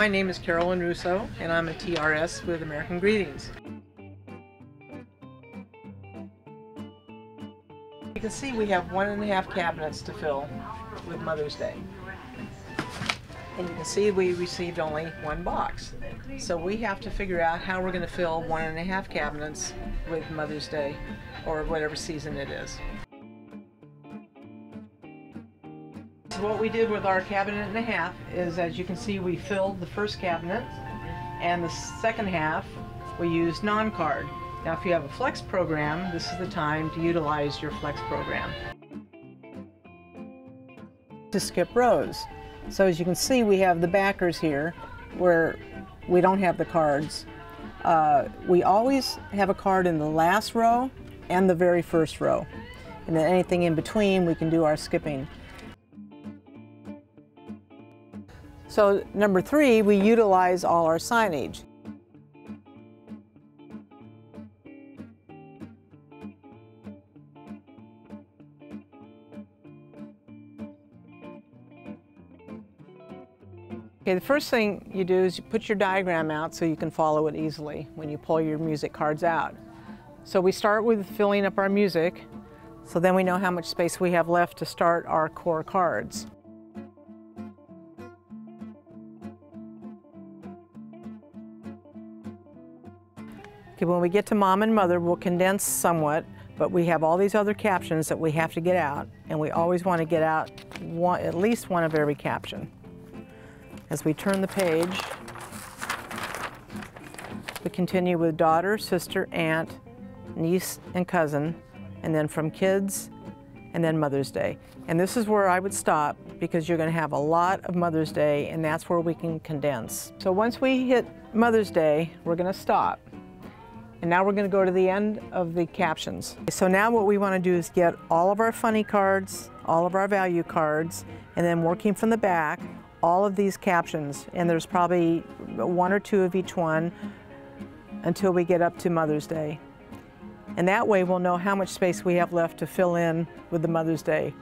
My name is Carolyn Russo, and I'm a TRS with American Greetings. You can see we have 1.5 cabinets to fill with Mother's Day. And you can see we received only one box. So we have to figure out how we're going to fill 1.5 cabinets with Mother's Day, or whatever season it is. So what we did with our cabinet and a half is, as you can see, we filled the first cabinet, and the second half we used non-card. Now if you have a Flex program, this is the time to utilize your Flex program. To skip rows. So as you can see, we have the backers here where we don't have the cards. We always have a card in the last row and the very first row. And then anything in between, we can do our skipping. So number 3, we utilize all our signage. Okay, the first thing you do is you put your diagram out so you can follow it easily when you pull your music cards out. So we start with filling up our music, so then we know how much space we have left to start our core cards. Okay, when we get to Mom and Mother, we'll condense somewhat, but we have all these other captions that we have to get out, and we always want to get out at least one of every caption. As we turn the page, we continue with daughter, sister, aunt, niece, and cousin, and then from kids, and then Mother's Day. And this is where I would stop, because you're going to have a lot of Mother's Day, and that's where we can condense. So once we hit Mother's Day, we're going to stop. And now we're going to go to the end of the captions. So now what we want to do is get all of our funny cards, all of our value cards, and then working from the back, all of these captions, and there's probably 1 or 2 of each one until we get up to Mother's Day. And that way we'll know how much space we have left to fill in with the Mother's Day.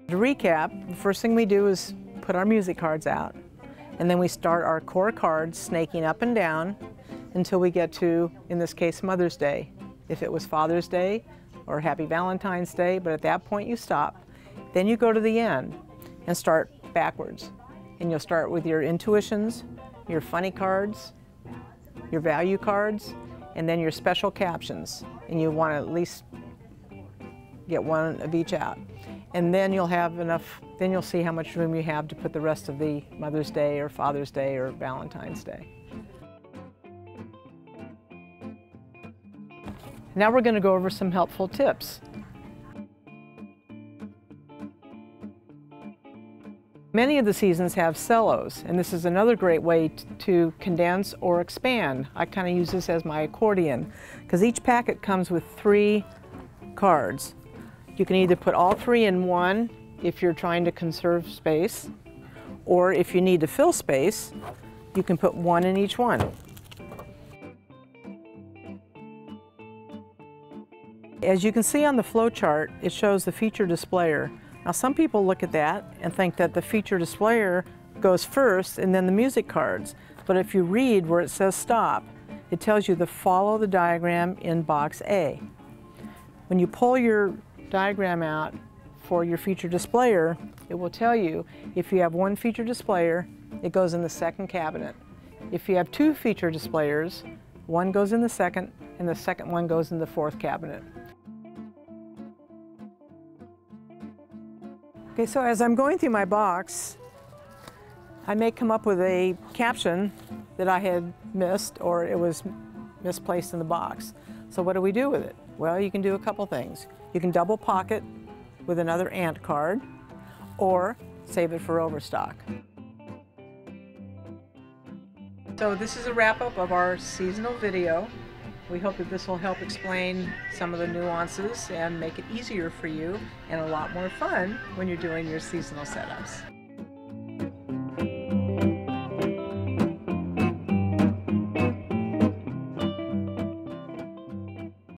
To recap, the first thing we do is put our music cards out, and then we start our core cards snaking up and down until we get to, in this case, Mother's Day. If it was Father's Day or Happy Valentine's Day, but at that point you stop. Then you go to the end and start backwards. And you'll start with your intuitions, your funny cards, your value cards, and then your special captions. And you want to at least get one of each out. And then you'll have enough, then you'll see how much room you have to put the rest of the Mother's Day or Father's Day or Valentine's Day. Now we're going to go over some helpful tips. Many of the seasons have cellos, and this is another great way to condense or expand. I kind of use this as my accordion, because each packet comes with 3 cards. You can either put all 3 in one if you're trying to conserve space, or if you need to fill space, you can put 1 in each one. As you can see on the flow chart, it shows the feature displayer. Now some people look at that and think that the feature displayer goes first and then the music cards. But if you read where it says stop, it tells you to follow the diagram in box A. When you pull your diagram out for your feature displayer, it will tell you if you have 1 feature displayer, it goes in the second cabinet. If you have 2 feature displayers, one goes in the second and the second one goes in the 4th cabinet. Okay, so as I'm going through my box, I may come up with a caption that I had missed or it was misplaced in the box. So what do we do with it? Well, you can do a couple things. You can double pocket with another aunt card or save it for overstock. So this is a wrap-up of our seasonal video. We hope that this will help explain some of the nuances and make it easier for you and a lot more fun when you're doing your seasonal setups.